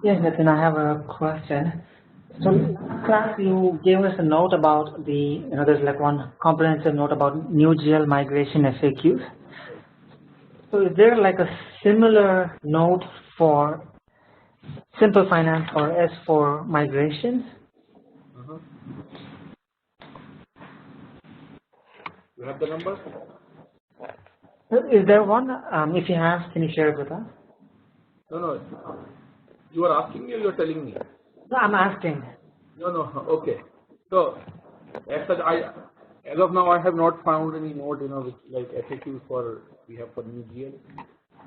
Yes, Nitin, I have a question. So class, you gave us a note about there's like one comprehensive note about new GL migration FAQs. So is there like a similar note for Simple Finance or S4 migrations? Uh-huh. You have the number? Is there one? If you have, can you share it with us? No. You are asking me or you are telling me? No, I'm asking. No. Okay. So, as such, as of now, I have not found any note, which like FAQs we have for new GL.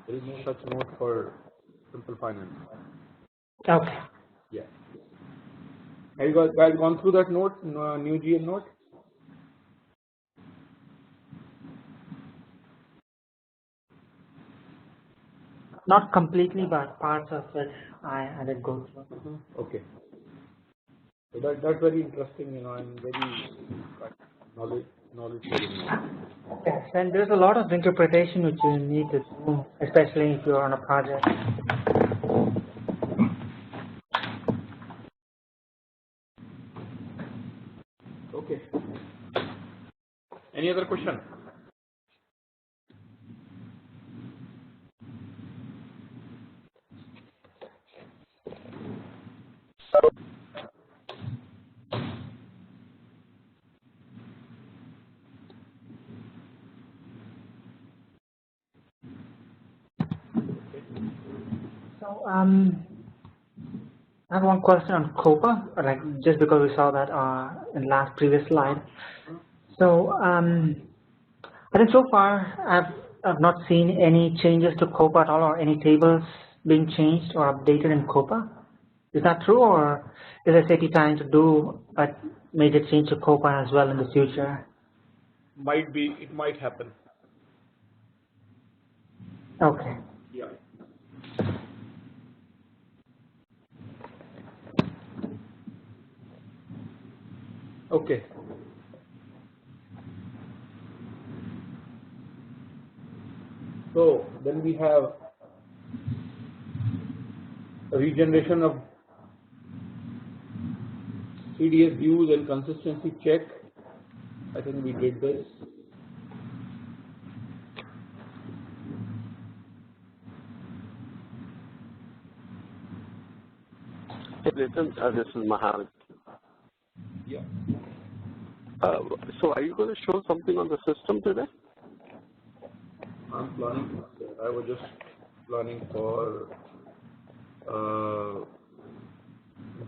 There is no such note for Simple Finance. Okay. Yeah. Have you guys gone through that note, new GL note? Not completely, but parts of it I did go through. Okay. So that's very interesting, and very knowledge sharing. Yes, and there's a lot of interpretation which you need to do, especially if you're on a project. Okay. Any other question? So I have one question on COPA, like just because we saw that in last previous slide. So I think so far I've not seen any changes to COPA at all, or any tables being changed or updated in COPA. Is that true, or is SAP planning to do a major change to COPA as well in the future? Might be, it might happen. Okay. Yeah. Okay. So then we have a regeneration of CDS views and consistency check. I think we did this. Hey, Nitin, this is Mahal. Yeah. So are you going to show something on the system today? I'm planning. I was just planning for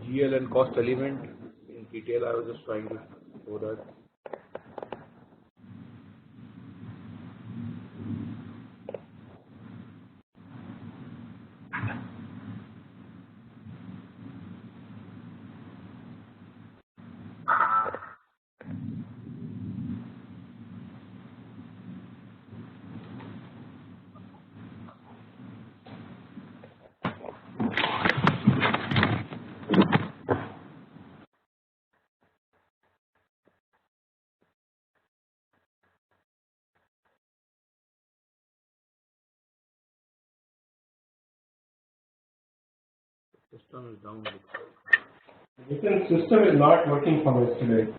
GL and cost element in detail. I was just trying to show that. System is down. The system is not working for us today.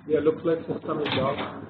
Yeah, looks like system is down.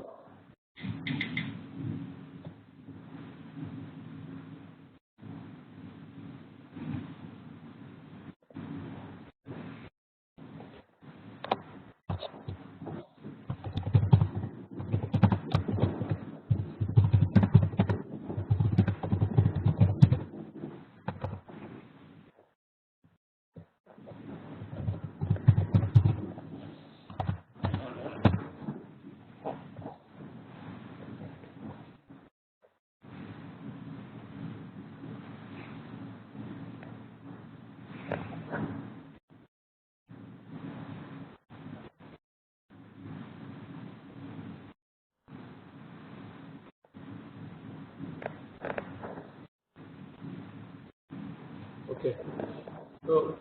Okay. So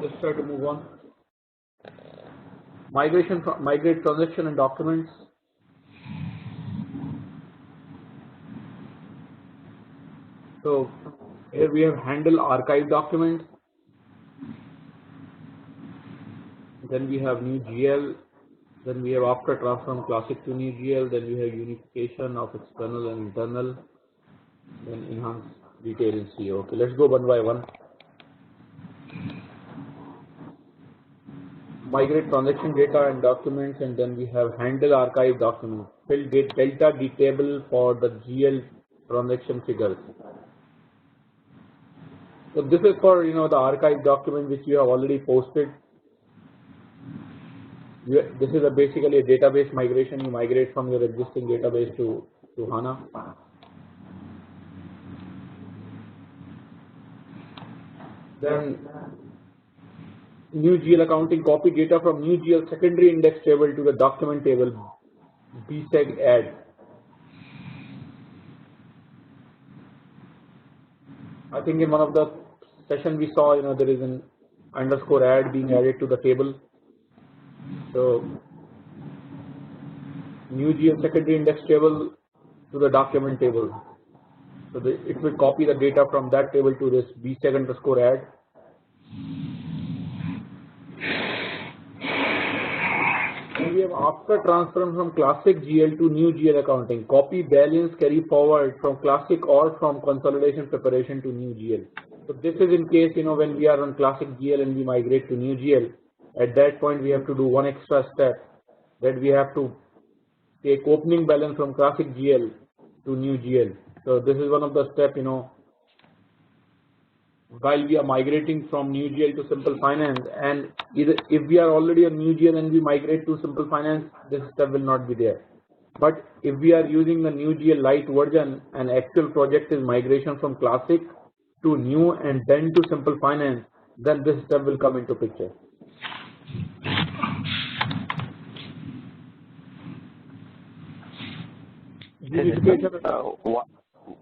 let's try to move on. Migrate transaction and documents. So here we have handle archive documents. Then we have new GL. Then we have after transfer from classic to new GL. Then we have unification of external and internal. Then enhance detail in CO. Okay, let's go one by one. Migrate transaction data and documents, and then we have handle archive documents. Fill delta D table for the GL transaction figures. So this is for the archive document which you have already posted. This is basically a database migration. You migrate from your existing database to HANA. Then new GL accounting, copy data from new GL secondary index table to the document table, bseg add. I think in one of the session we saw, there is an underscore add being added to the table. So new GL secondary index table to the document table. So it will copy the data from that table to this bseg underscore add. And we have after transfer from classic GL to new GL accounting, copy balance carry forward from classic or from consolidation preparation to new GL. So this is in case when we are on classic GL and we migrate to new GL. At that point we have to do one extra step, that we have to take opening balance from classic GL to new GL. So this is one of the steps, while we are migrating from new GL to simple finance, and either if we are already on new GL and we migrate to simple finance, this step will not be there. But if we are using the new GL Lite version and actual project is migration from classic to new and then to simple finance, then this step will come into picture.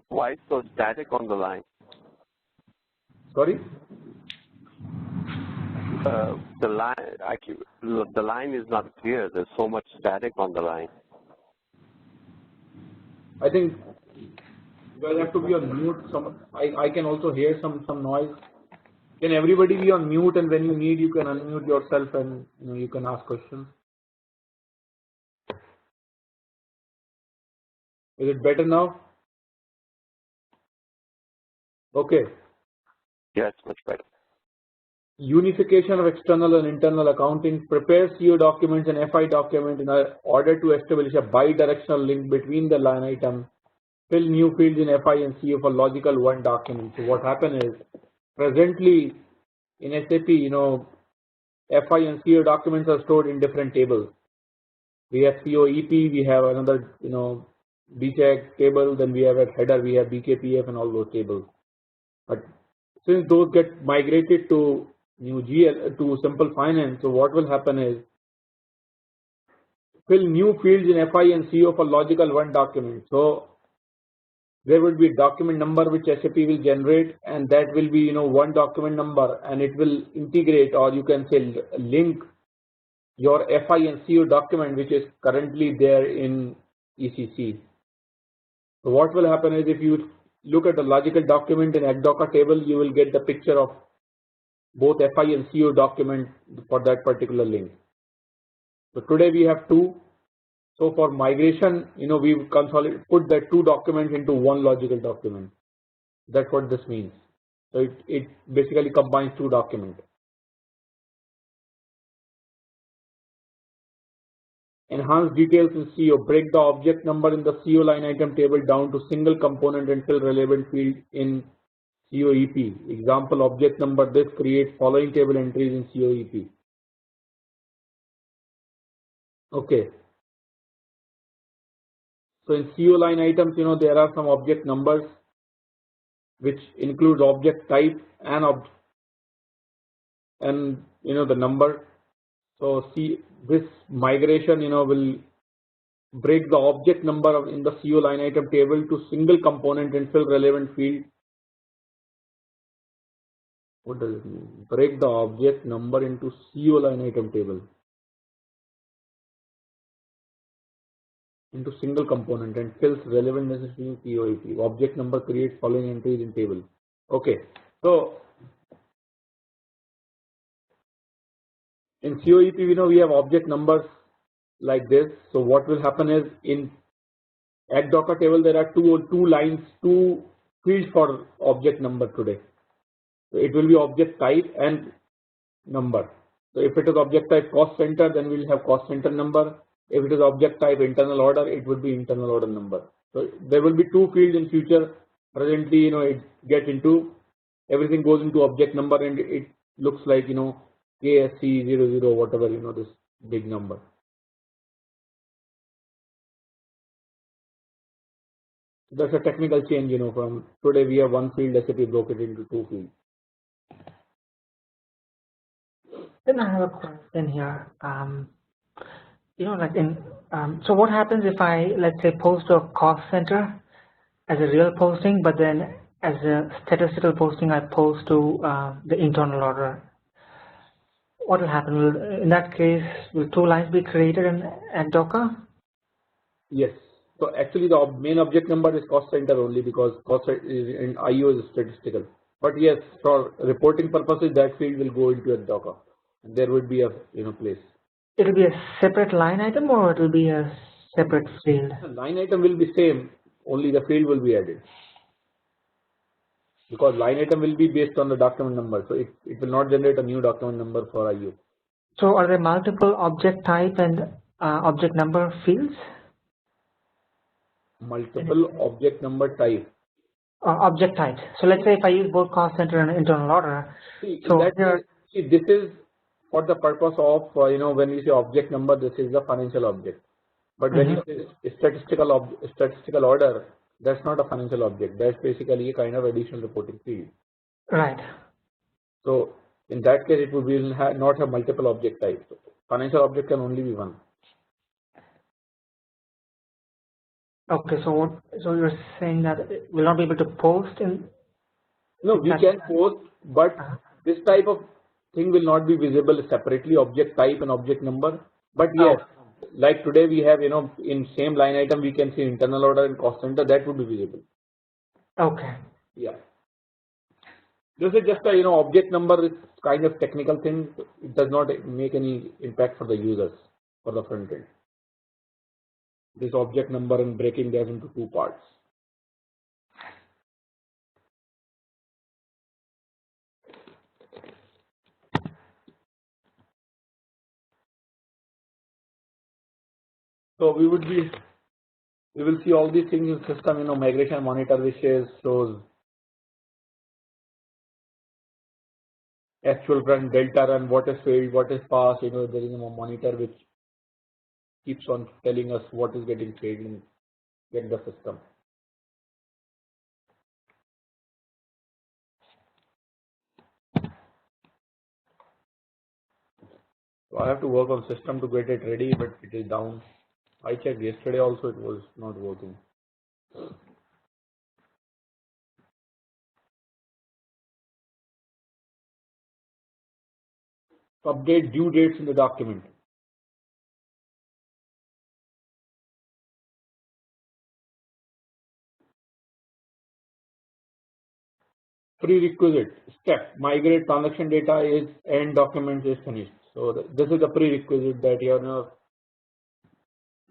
Why so static on the line? Sorry? The line is not clear. There's so much static on the line. I think you guys have to be on mute. I can also hear some noise. Can everybody be on mute, and when you need you can unmute yourself and you can ask questions. Is it better now? Okay. Yes, much better. Unification of external and internal accounting. Prepare CO documents and FI document in order to establish a bi-directional link between the line item. Fill new fields in FI and CO for logical one document. So what happened is, presently in SAP, FI and CO documents are stored in different tables. We have COEP, we have another, BCheck table, then we have a header, we have BKPF and all those tables. But since those get migrated to new GL, to simple finance, so what will happen is, fill new fields in FI and CO for logical one document. So there will be a document number which SAP will generate, and that will be one document number, and it will integrate, or you can say link, your FI and CO document which is currently there in ECC. So what will happen is, if you look at the logical document in XDocker table, you will get the picture of both FI and CO document for that particular link. So today we have two. So for migration, we put that two documents into one logical document. That's what this means. So it basically combines two documents. Enhance details in CO. Break the object number in the CO line item table down to single component and fill relevant field in COEP. Example, object number this, create following table entries in COEP. Okay. So in CO line items, there are some object numbers which includes object type and the number. So see, this migration, will break the object number in the CO line item table to single component and fill relevant field. What does it mean? Break the object number into CO line item table into single component and fills relevant necessary COEP. Object number creates following entries in table. Okay, so in COEP, we have object numbers like this. So what will happen is in at Docker table there are two fields for object number today. So it will be object type and number. So if it is object type cost center, then we will have cost center number. If it is object type internal order, it would be internal order number. So there will be two fields in future. Presently, it gets into everything goes into object number and it looks like KSC00 whatever this big number. That's a technical change, from today we have one field, SAP broke it into two fields. Then I have a question here. So what happens if I, let's say, post a cost center as a real posting, but then as a statistical posting, I post to the internal order? What will happen? In that case, will two lines be created at Docker? Yes. So actually the main object number is cost center only because cost is in IO is statistical. But yes, for reporting purposes, that field will go into a Docker. And there would be a place. It will be a separate line item or it will be a separate field? The line item will be same, only the field will be added. Because line item will be based on the document number, so it will not generate a new document number for IO. So are there multiple object type and object number fields? Multiple object number type. Object type. So let's say if I use both cost center and internal order. This is for the purpose of when we say object number, this is the financial object. But when you say statistical order, that's not a financial object. That's basically a kind of additional reporting field. Right. So in that case, it would not have multiple object types. Financial object can only be one. Okay, so you're saying that it will not be able to post in? No, we can post, but this type of thing will not be visible separately, object type and object number. But yes, like today we have, in same line item we can see internal order and cost center, that would be visible. Okay. Yeah. This is just a object number is kind of technical thing. It does not make any impact for the users for the front end. This object number and breaking that into two parts. So we will see all these things in system, migration monitor wishes, shows actual run, delta run, what is failed, what is passed, there is a monitor which keeps on telling us what is getting failed and get the system. So I have to work on system to get it ready, but it is down. I checked yesterday also, it was not working. Update due dates in the document. Prerequisite step, migrate transaction data is and document is finished. So this is the prerequisite that your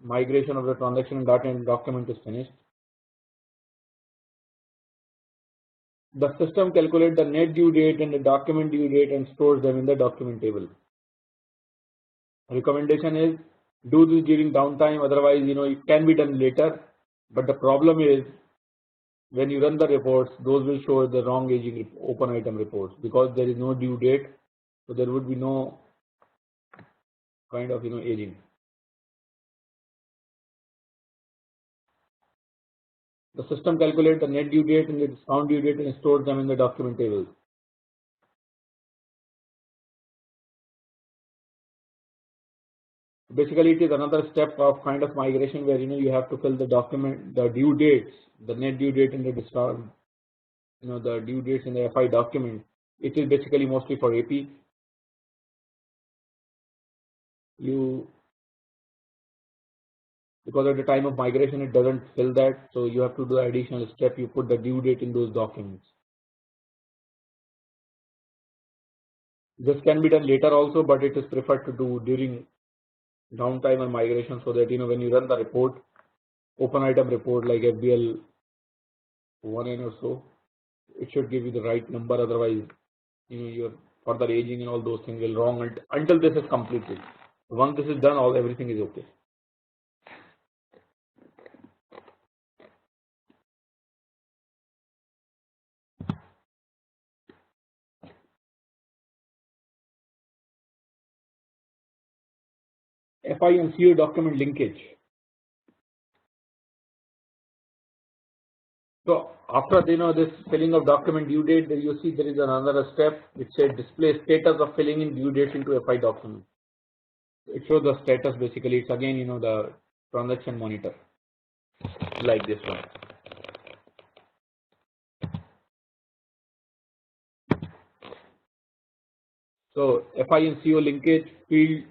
migration of the transaction data and document is finished. The system calculates the net due date and the document due date and stores them in the document table. Recommendation is do this during downtime, otherwise it can be done later, but the problem is when you run the reports, those will show the wrong aging open item reports because there is no due date, so there would be no kind of aging. The system calculates the net due date and the discount due date and stores them in the document tables. Basically, it is another step of kind of migration where you have to fill the document, the due dates, the net due date in the the due dates in the FI document. It is basically mostly for AP. Because at the time of migration it doesn't fill that, so you have to do the additional step. You put the due date in those documents. This can be done later also, but it is preferred to do during downtime and migration, so that when you run the report, open item report like FBL 1N or so, it should give you the right number. Otherwise, your further aging and all those things will wrong until this is completed. Once this is done, everything is okay. FI and CO document linkage. So after this filling of document due date, you see there is another step which says display status of filling in due dates into FI document. It shows the status basically. It's again the transaction monitor like this one. So FI and CO linkage field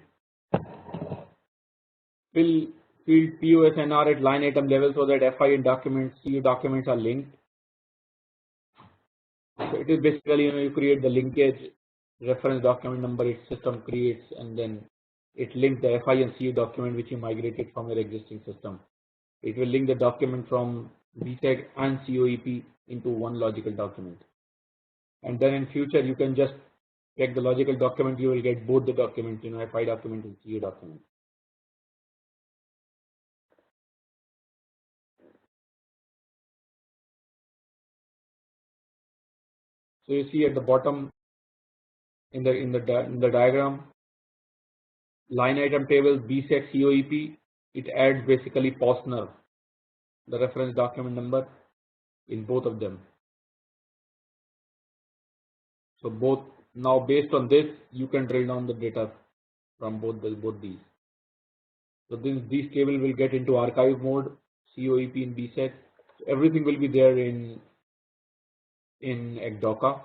POSNR at line item level so that FI and documents, CO documents are linked. So it is basically you create the linkage reference document number its system creates, and then it links the FI and CO document which you migrated from your existing system. It will link the document from BSEG and COEP into one logical document. And then in future you can just check the logical document, you will get both the documents, FI document and CO document. So you see at the bottom in the diagram, line item table BSEG COEP, it adds basically POSNR, the reference document number in both of them. So both now based on this you can drill down the data from both these. So these table will get into archive mode, COEP in BSEG. So everything will be there in ECDOCA,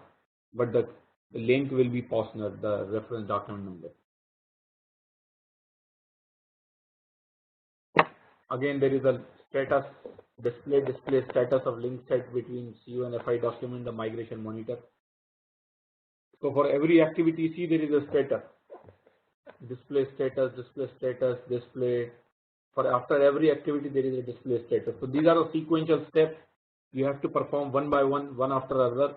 but the link will be POSNR, the reference document number. Again, there is a status display status of link set between CO and FI document, the migration monitor. So for every activity, see there is a status, display status, display. For after every activity, there is a display status. So these are the sequential steps you have to perform one by one after another,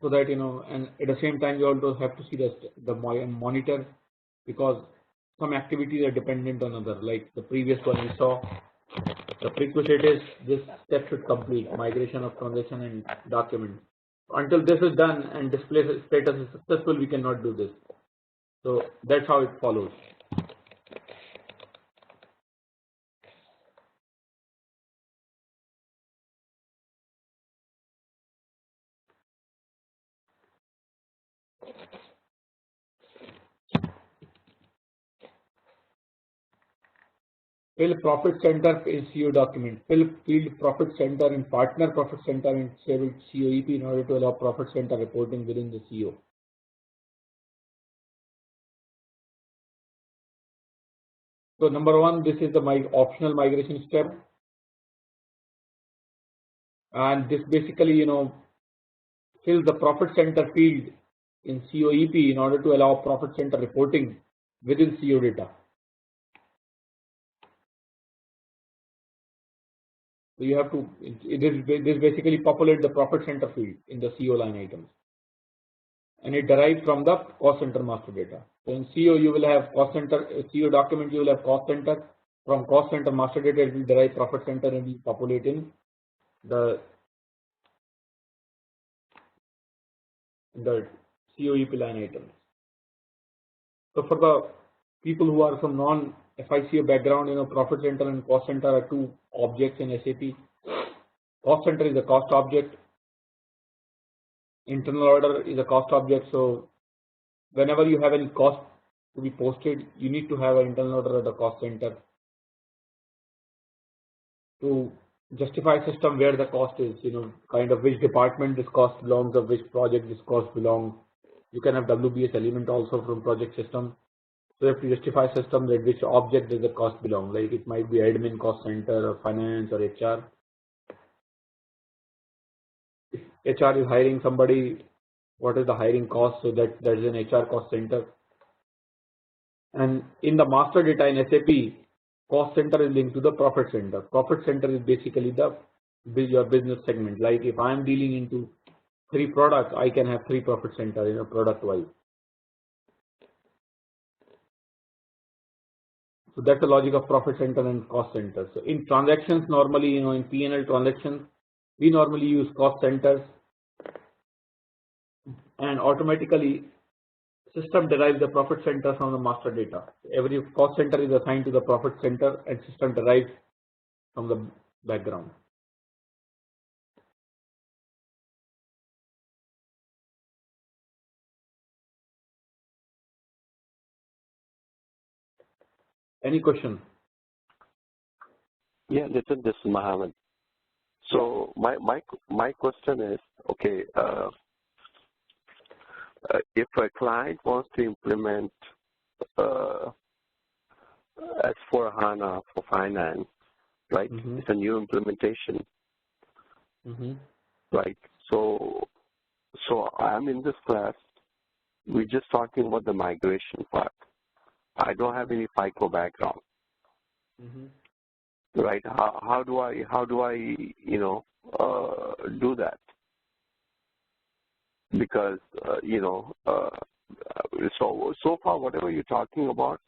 so that and at the same time you also have to see the monitor, because some activities are dependent on other. Like the previous one we saw, the prerequisite is this step should complete migration of transaction and document. Until this is done and display status is successful, we cannot do this. So that's how it follows. Fill profit center in CO document. Fill field profit center and partner profit center in COEP in order to allow profit center reporting within the CO. So number one, this is the optional migration step, and this basically fills the profit center field in COEP in order to allow profit center reporting within CO data. So you have to this basically populate the profit center field in the CO line items, and it derives from the cost center master data. So in CO you will have cost center, CO document you will have cost center. From cost center master data it will derive profit center and will populate in the COEP line items. So for the people who are from non-FICO background, profit center and cost center are two objects in SAP. Cost center is a cost object. Internal order is a cost object. So whenever you have any cost to be posted, you need to have an internal order at the cost center to justify system where the cost is, kind of which department this cost belongs or which project this cost belongs. You can have WBS element also from project system. So you have to justify system that which object does the cost belong. Like it might be admin cost center or finance or HR. If HR is hiring somebody, what is the hiring cost? So that is an HR cost center. And in the master data in SAP, cost center is linked to the profit center. Profit center is basically your business segment. Like if I am dealing into 3 products, I can have 3 profit center in a product wise. So that's the logic of profit center and cost center. So in transactions, normally, in P&L transactions, we normally use cost centers, and automatically system derives the profit center from the master data. Every cost center is assigned to the profit center, and system derives from the background. Any question? Yeah, this is Mohammed. So my question is, okay, if a client wants to implement S/4HANA for finance, right? Mm-hmm. It's a new implementation, Mm-hmm. right? So I'm in this class. We're just talking about the migration part. I don't have any FICO background, Mm-hmm. right? How do I do that? Because so far whatever you're talking about,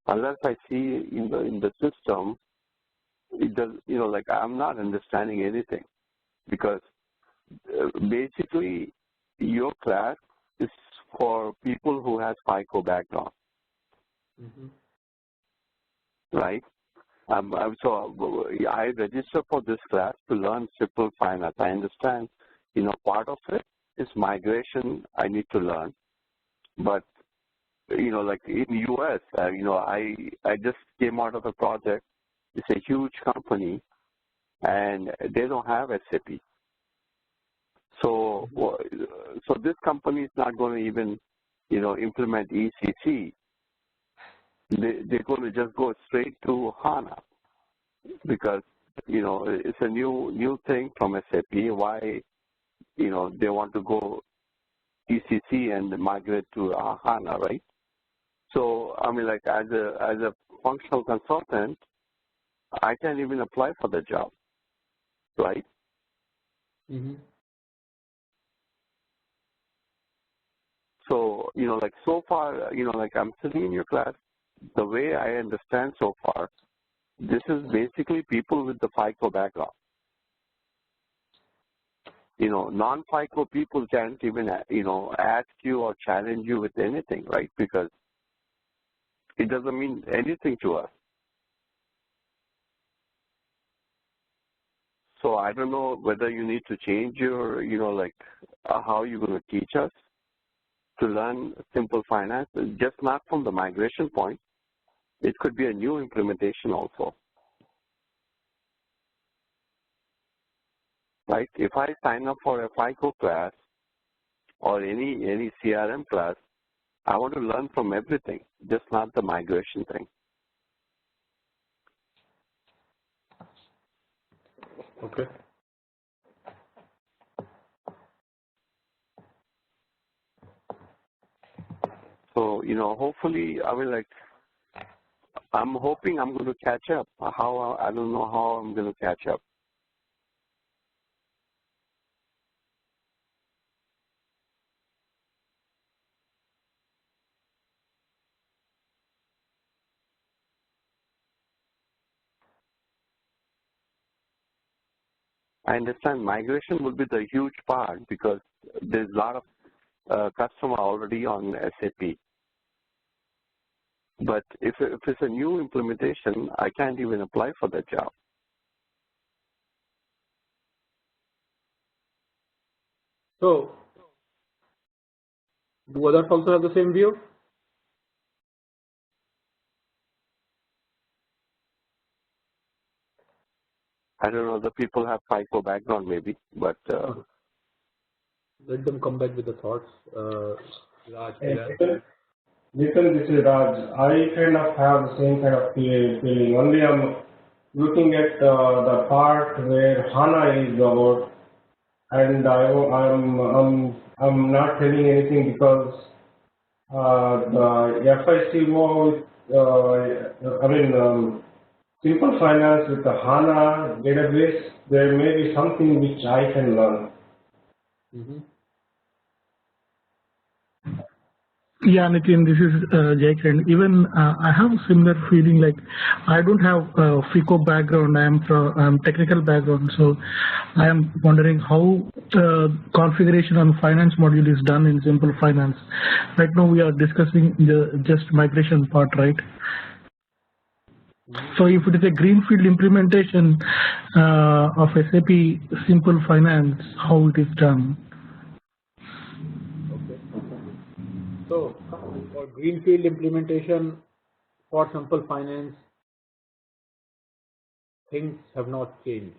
unless I see in the system, it does, like I'm not understanding anything, because basically your class is for people who has FICO background, Mm-hmm. right? So I registered for this class to learn simple finance. I understand, part of it is migration I need to learn, but like in US, I just came out of a project. It's a huge company, and they don't have SAP. So this company is not going to even, implement ECC. They're going to just go straight to HANA, because, it's a new thing from SAP. Why, they want to go ECC and migrate to HANA, right? So, I mean, like as a functional consultant, I can't even apply for the job, right? Mm-hmm. So, like so far, like I'm sitting in your class, the way I understand so far, this is basically people with the FICO background. Non-FICO people can't even, ask you or challenge you with anything, right? Because it doesn't mean anything to us. So I don't know whether you need to change your, how you're going to teach us to learn simple finance, just not from the migration point. It could be a new implementation also, right? If I sign up for a FICO class or any CRM class, I want to learn from everything, just not the migration thing. Okay. So, hopefully, I'm hoping I'm going to catch up. I don't know how I'm going to catch up. I understand migration will be the huge part, because there's a lot of customer already on SAP. But if it's a new implementation, I can't even apply for that job. So Do others also have the same view? I don't know, the people have FICO background maybe, but let them come back with the thoughts. Raj, Nitin, this is Raj. I kind of have the same kind of feeling. Only I'm looking at the part where HANA is about, and I'm not telling anything because the FICO, Simple Finance with the HANA database, there may be something which I can learn. Yeah, Nitin, this is Jake, and even I have a similar feeling. Like I don't have a FICO background. I'm technical background, so I am wondering how configuration on finance module is done in Simple Finance. Right now, we are discussing the just migration part, right? So if it is a greenfield implementation of SAP Simple Finance, how it is done? Okay. So for greenfield implementation for Simple Finance, things have not changed.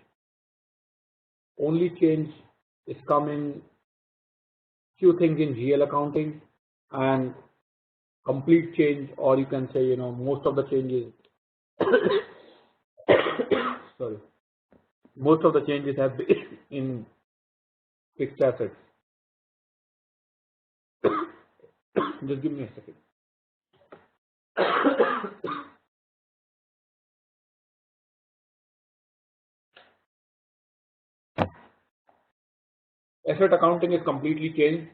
Only change is coming few things in GL accounting, and complete change, or you can say most of the changes. Sorry, most of the changes have been in fixed assets. Just give me a second. Asset accounting is completely changed.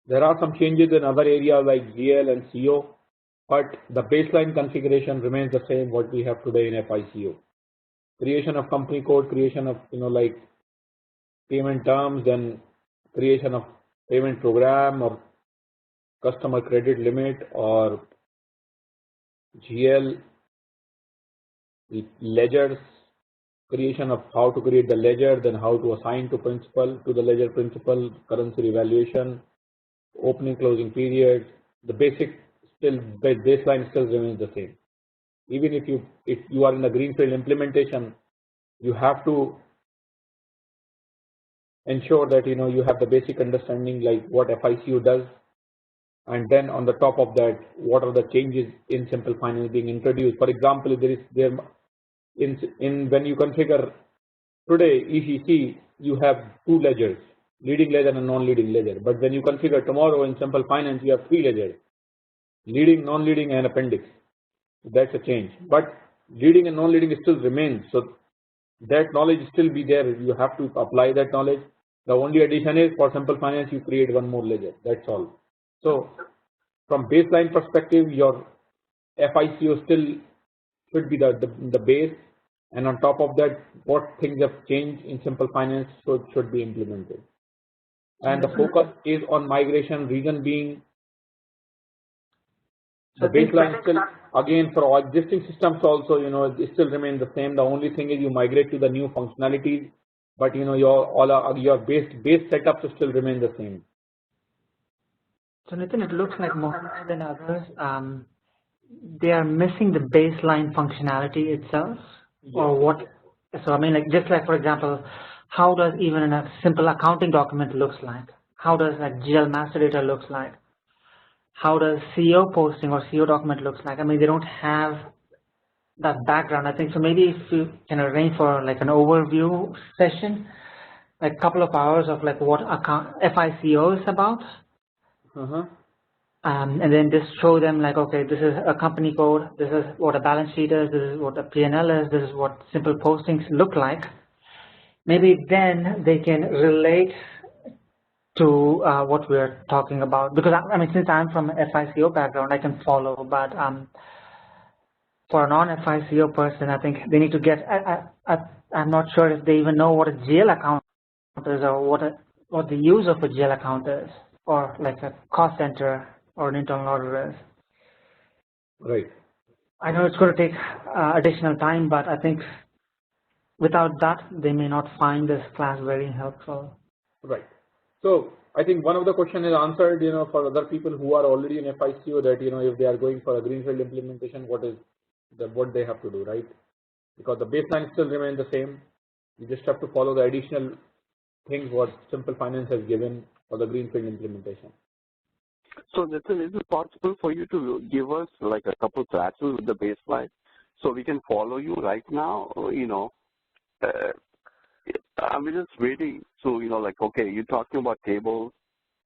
There are some changes in other areas like GL and CO, but the baseline configuration remains the same what we have today in FICO. Creation of company code, creation of like payment terms, then creation of payment program or customer credit limit or GL, ledgers, creation of how to create the ledger, then how to assign to the ledger principal, currency revaluation, opening closing period. The basic baseline still remains the same. Even if you are in a greenfield implementation, you have to ensure that you have the basic understanding like what FICO does, and then on the top of that, what are the changes in Simple Finance being introduced. For example, when you configure today ECC, you have two ledgers, leading ledger and non-leading ledger. But when you configure tomorrow in Simple Finance, you have three ledgers, leading, non-leading, and appendix. That's a change. But leading and non-leading still remains. So that knowledge still be there. You have to apply that knowledge. The only addition is for Simple Finance, you create one more ledger. That's all. So from baseline perspective, your FICO still should be the base, and on top of that, what things have changed in Simple Finance should be implemented. And the focus is on migration, reason being the baseline still, again, for all existing systems also, it still remains the same. The only thing is you migrate to the new functionalities, but your base setups still remain the same. So Nitin, it looks like more than others, they are missing the baseline functionality itself, or what? So I mean, like just like for example, how does even a simple accounting document looks like? How does like GL master data looks like? How does CO posting or CO document looks like? I mean, they don't have that background. I think so. Maybe if you can arrange for like an overview session, like a couple of hours of like what FICO is about. And then just show them like, okay, this is a company code, this is what a balance sheet is, this is what a P&L is, this is what simple postings look like. Maybe then they can relate to what we're talking about. Because I mean, since I'm from a FICO background, I can follow, but for a non-FICO person, I think they need to get, I'm not sure if they even know what a GL account is or what the use of a GL account is, or like a cost center or an internal order is. Right. I know it's going to take additional time, but I think without that, they may not find this class very helpful. Right. So I think one of the question is answered, for other people who are already in FICO, that, if they are going for a greenfield implementation, what they have to do, right? Because the baseline still remains the same. You just have to follow the additional things what Simple Finance has given for the greenfield implementation. So Nitin, is it possible for you to give us like a couple classes with the baseline so we can follow you right now? I'm just waiting. So, like, okay, you're talking about tables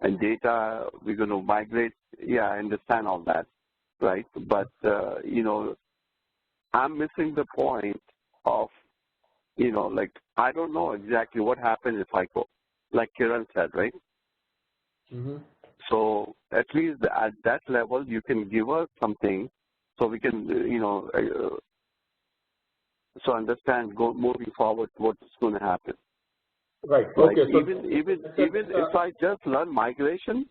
and data, we're going to migrate. Yeah, I understand all that, right? But, I'm missing the point of, like, I don't know exactly what happens if I go, like Kiran said, right? Mm-hmm. So at least at that level, you can give us something so we can, so understand moving forward what's going to happen. Right. Like okay. So even if I just learn migration,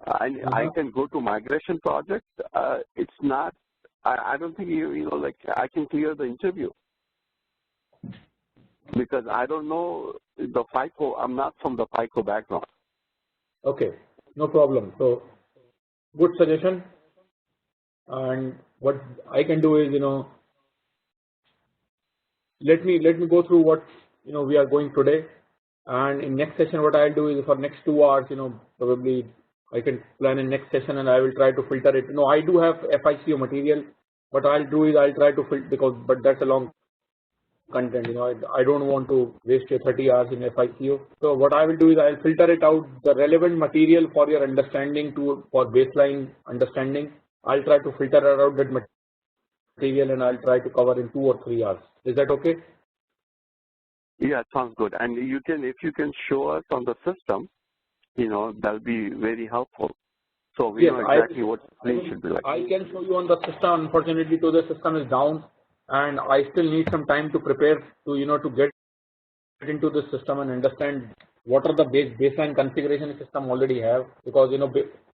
I can go to migration project. It's not. I don't think like I can clear the interview because I don't know the FICO. I'm not from the FICO background. Okay, no problem. So good suggestion. And what I can do is, let me go through what we are going today. And in next session, what I'll do is for next 2 hours, probably I can plan in next session and I will try to filter it. I do have FICO material. What I'll do is I'll try to filter but that's a long content. I don't want to waste your 30 hours in FICO. So what I will do is I'll filter it out, the relevant material for your understanding for baseline understanding. I'll try to filter out that material and I'll try to cover in 2 or 3 hours. Is that okay? Yeah, it sounds good. And if you can show us on the system, that'll be very helpful. So we know exactly what things should be like. I can show you on the system. Unfortunately, the system is down, and I still need some time to prepare to get into the system and understand what are the baseline configuration system already have. Because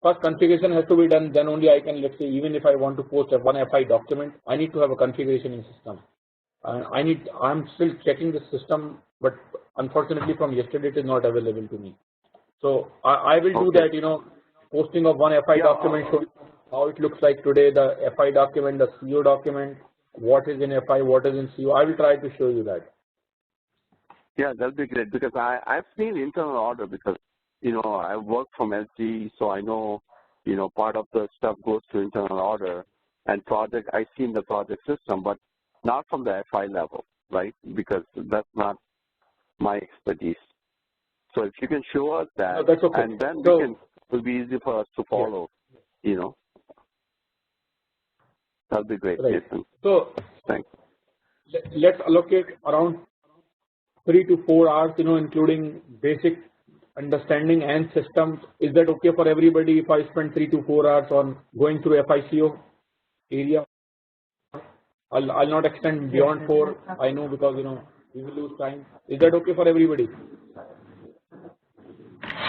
first configuration has to be done, then only I can, let's say, even if I want to post one FI document, I need to have a configuration in system. I'm still checking the system, but unfortunately from yesterday it is not available to me. So I will do that, posting of one FI document, showing how it looks like today, the FI document, the CO document, what is in FI, what is in CO. I will try to show you that. Yeah, that'll be great because I've seen internal order because, I work from LG, so I know, part of the stuff goes to internal order and project. I've seen the project system, but not from the FI level, right? Because that's not my expertise. So if you can show us that, no, that's okay. And then it will be easy for us to follow, That'll be great, right. Jason. So thanks. Let's allocate around 3 to 4 hours, including basic understanding and systems. Is that okay for everybody if I spend 3 to 4 hours on going through FICO area? I'll not extend beyond 4. I know because we will lose time. Is that okay for everybody?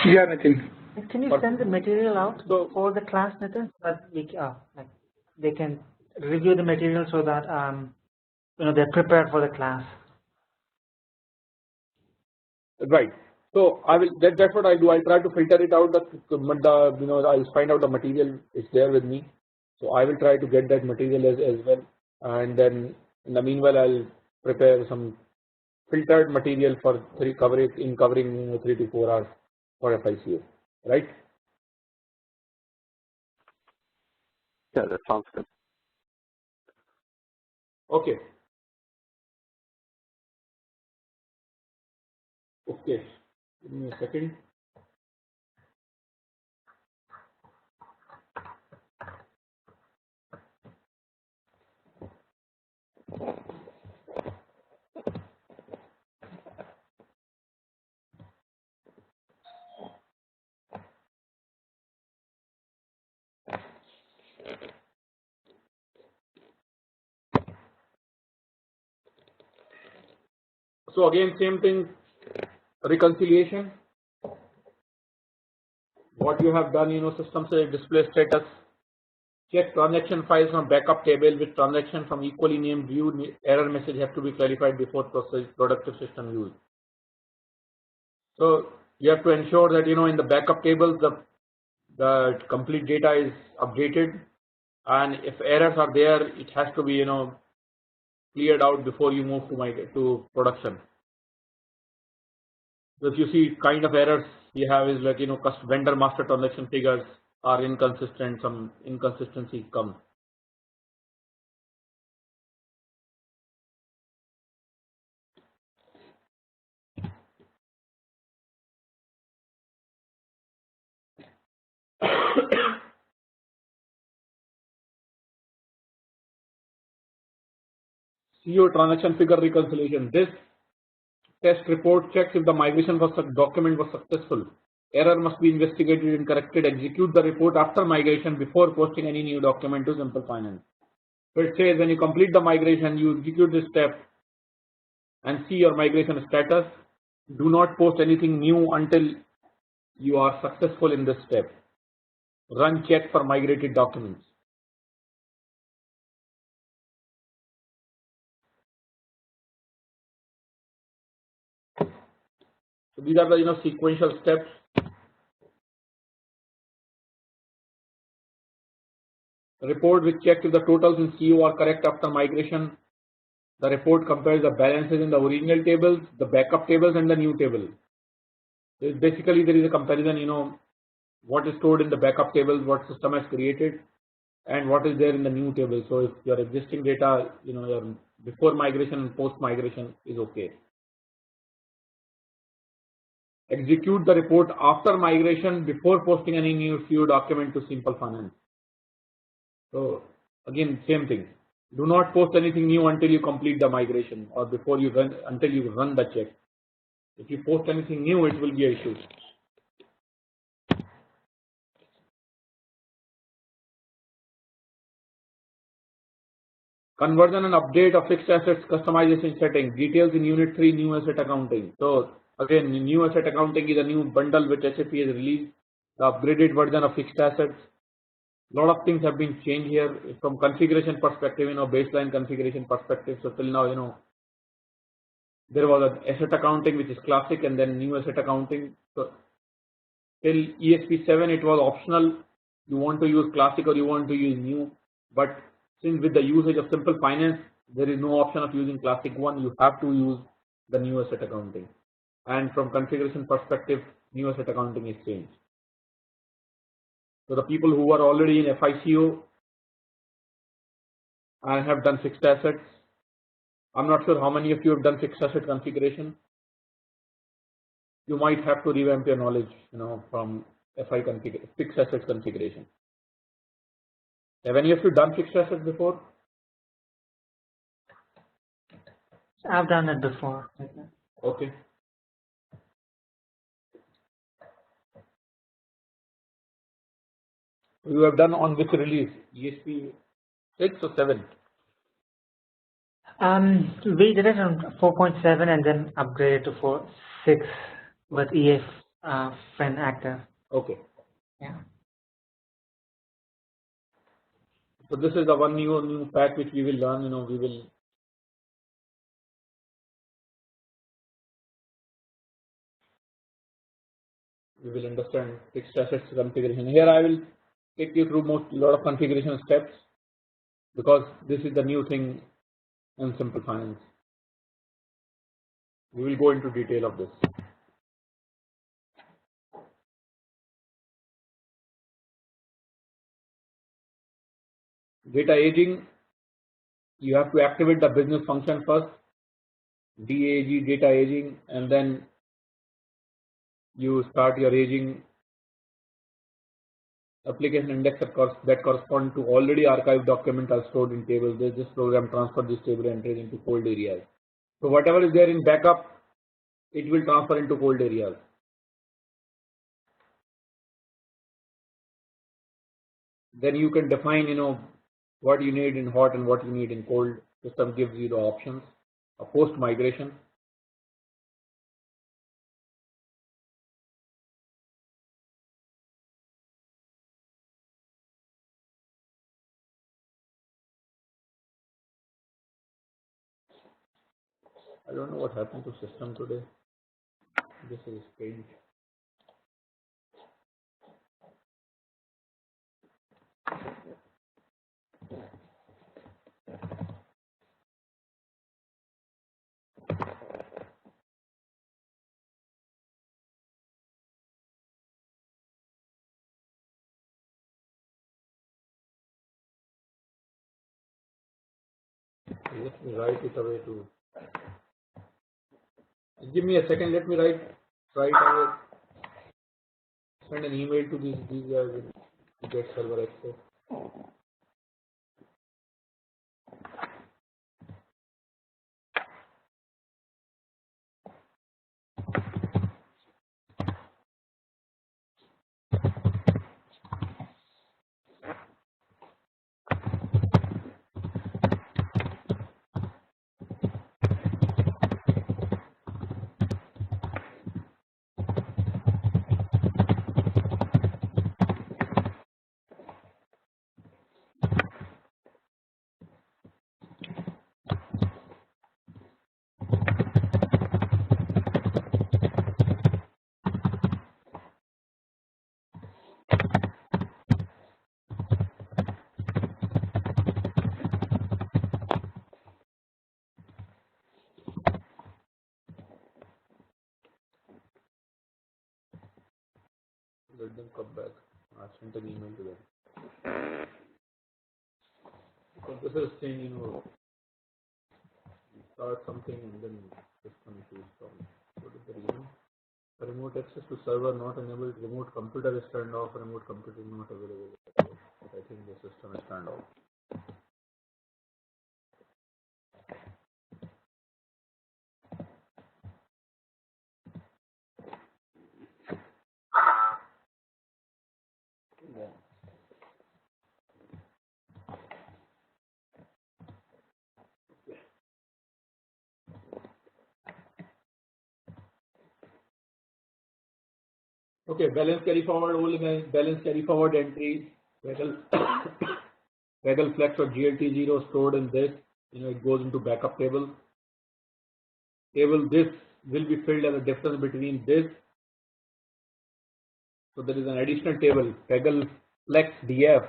Yeah, Nitin. Can you send the material out for the class, Nitin, so that they can review the material so that they're prepared for the class. Right. So I will. That's what I do. I try to filter it out. I'll find out the material is there with me. So I will try to get that material as well. And then in the meanwhile, I'll prepare some filtered material for covering 3 to 4 hours for FICO. Right. Yeah, that sounds good. Okay. Okay. Give me a second. So again, same thing, reconciliation. What you have done, system say display status, check transaction files from backup table with transaction from equally named view, error message have to be clarified before productive system use. So you have to ensure that in the backup tables the complete data is updated, and if errors are there, it has to be cleared out before you move to production. So if you see kind of errors you have is like vendor master transaction figures are inconsistent, some inconsistencies come. CO transaction figure reconciliation. This test report checks if the migration document was successful. Error must be investigated and corrected. Execute the report after migration before posting any new document to Simple Finance. So it says when you complete the migration, you execute this step and see your migration status. Do not post anything new until you are successful in this step. Run check for migrated documents. So these are the sequential steps. Report which checks if the totals in CO are correct after migration. The report compares the balances in the original tables, the backup tables, and the new table. So basically, there is a comparison, what is stored in the backup tables, what system has created, and what is there in the new table. So if your existing data, your before migration and post migration is okay. Execute the report after migration before posting any new CO document to Simple Finance. So again, same thing. Do not post anything new until you complete the migration or until you run the check. If you post anything new, it will be an issue. Conversion and update of fixed assets customization setting. Details in Unit 3 new asset accounting. So again, new asset accounting is a new bundle which SAP has released. The upgraded version of fixed assets. A lot of things have been changed here from configuration perspective, baseline configuration perspective. So till now, there was an asset accounting which is classic and then new asset accounting. So till ESP7 it was optional. You want to use classic or you want to use new. But since with the usage of Simple Finance, there is no option of using classic one. You have to use the new asset accounting. And from configuration perspective, new asset accounting is changed. So the people who are already in FICO and have done fixed assets, I'm not sure how many of you have done fixed asset configuration. You might have to revamp your knowledge, from fixed assets configuration. Have any of you done fixed assets before? I've done it before. Okay. You have done on which release? ESP 6 or 7? We did it on 4.7 and then upgraded to 4.6 with EF Fin active. Okay. Yeah. So this is the one new pack which we will learn. We will understand fixed assets configuration. Here I will take you through lot of configuration steps because this is the new thing in Simple Finance. We will go into detail of this. Data aging, you have to activate the business function first, DAG data aging, and then you start your aging. Application index that correspond to already archived documents are stored in tables. This program transfer this table entries into cold areas. So whatever is there in backup, it will transfer into cold areas. Then you can define, what you need in hot and what you need in cold. System gives you the options. A post migration. I don't know what happened to system today. This is strange. Let me write it away to. Give me a second. Let me write away. Send an email to these guys and get server access. Let them come back. I sent an email to them. Because this is saying, you start something and then system issues come. What is the reason? Remote access to server not enabled. Remote computer is turned off. Remote computer not available. But I think the system is turned off. Okay, balance carry forward, all balance carry forward entries, Kaggle flex or GLT0 stored in this, it goes into backup table. Table this will be filled as a difference between this. So there is an additional table, Kaggle flex df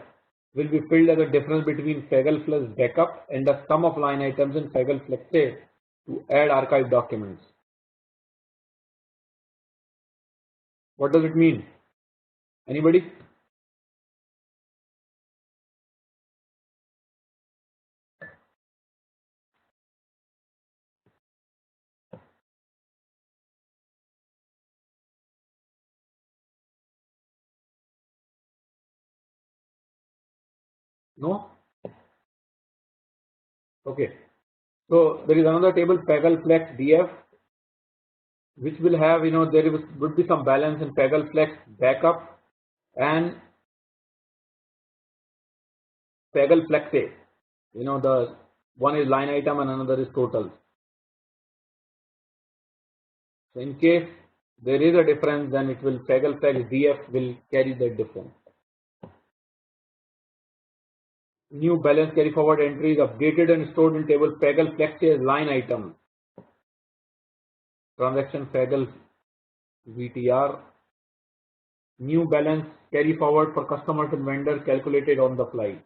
will be filled as a difference between Kaggle flex backup and the sum of line items in Kaggle flex A to add archive documents. What does it mean? Anybody? No? Okay. So there is another table, Kaggle flex df, which will have, there would be some balance in Kaggle flex backup and Kaggle flex A. The one is line item and another is total. So in case there is a difference, then it will Kaggle flex df will carry that difference. New balance carry forward entry is updated and stored in table Kaggle flex A as line item. Transaction Kaggle VTR. New balance carry forward for customers and vendors calculated on the fly.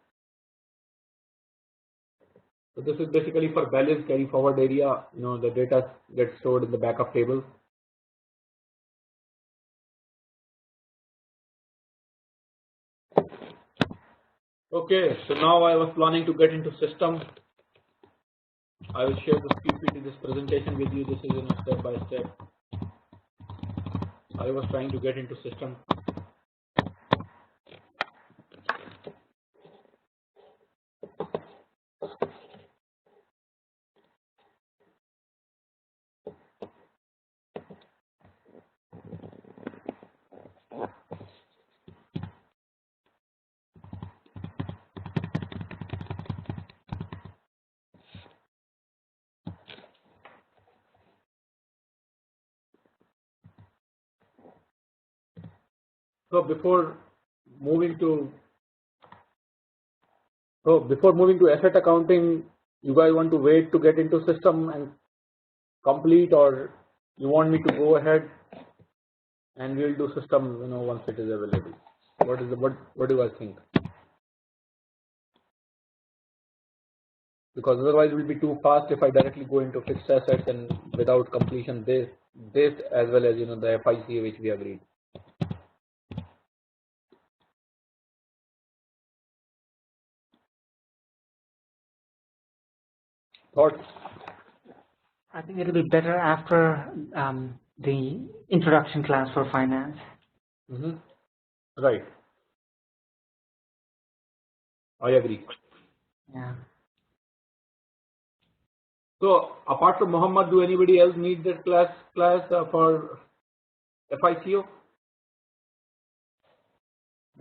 So this is basically for balance carry forward area, the data gets stored in the backup table. Okay, so now I was planning to get into system. I will share this PPT, this presentation with you. This is in a step by step. I was trying to get into system. So before moving to asset accounting, you guys want to wait to get into system and complete, or you want me to go ahead and we'll do system, once it is available? What do you guys think? because otherwise it will be too fast if I directly go into fixed assets and without completion this as well as the FICA which we agreed. Thoughts? I think it'll be better after the introduction class for finance. Right. I agree. Yeah. So apart from Muhammad, do anybody else need that class for FICO?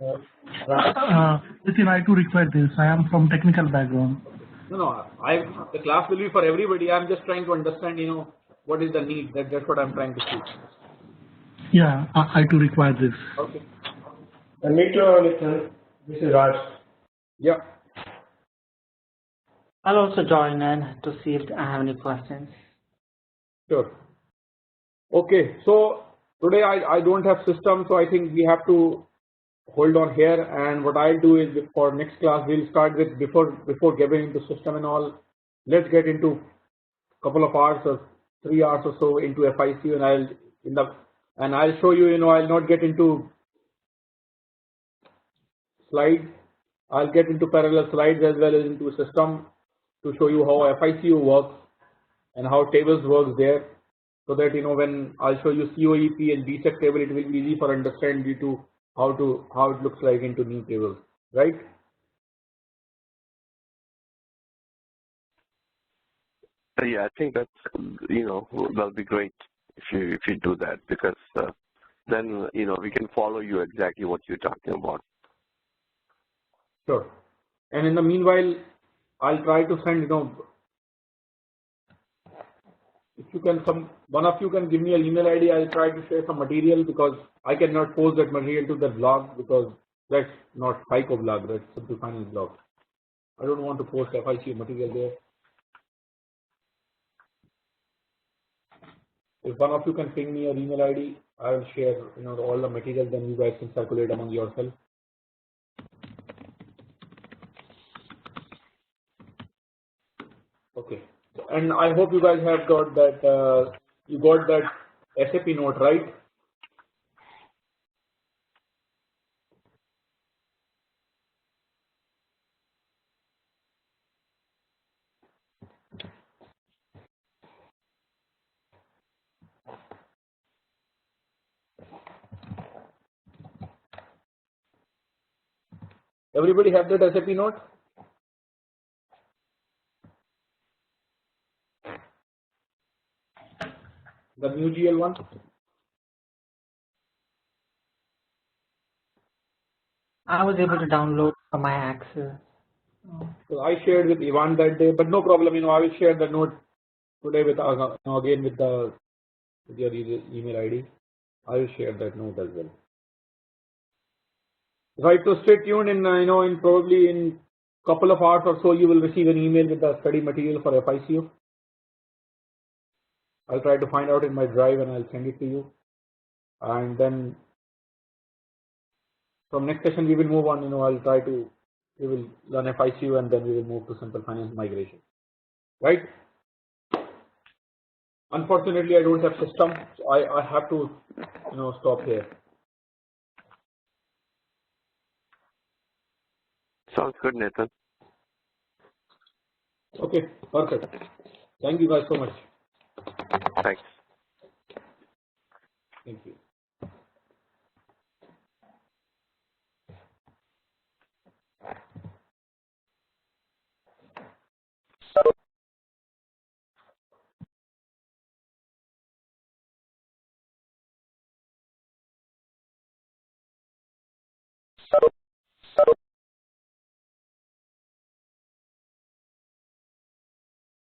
Nitin, I too require this. I am from technical background. No, the class will be for everybody. I'm just trying to understand, what is the need. That's what I'm trying to see. Yeah, I too require this. Okay. And me too, Nitin. This is Raj. Yeah. I'll also join in to see if I have any questions. Sure. Okay. So today I don't have system, so I think we have to hold on here. And what I'll do is for next class we'll start with before getting into system and all. Let's get into couple of hours or 3 hours or so into FICO, and I'll show you. I'll not get into slides. I'll get into parallel slides as well as into system to show you how FICO works and how tables works there, so that when I'll show you COEP and BSEC table, it will be easy for understand you to how it looks like into new tables, right? Yeah, I think that's that'll be great if you do that, because then we can follow you exactly what you're talking about. Sure. And in the meanwhile, I'll try to send if you can one of you can give me an email ID. I'll try to share some material, because I cannot post that material to the blog because that's not FICO blog, that's Simple Finance blog. I don't want to post FICO material there. If one of you can ping me your email ID, I will share all the material, then you guys can circulate among yourself. Okay. And I hope you guys have got that you got that SAP note, right? Everybody have that SAP note? The new GL one? I was able to download from my Access. So I shared with Ivan that day, but no problem. I will share the note today with again with your email ID. I will share that note as well. Right. So stay tuned. In probably in couple of hours or so, you will receive an email with the study material for FICO. I'll try to find out in my drive and I'll send it to you. And then from next session we will move on. We will learn FICO and then we will move to Simple Finance migration. Right. Unfortunately, I don't have system, so I have to stop here. Sounds good, Nathan. Okay, perfect. Thank you guys so much. Thanks. Thank you.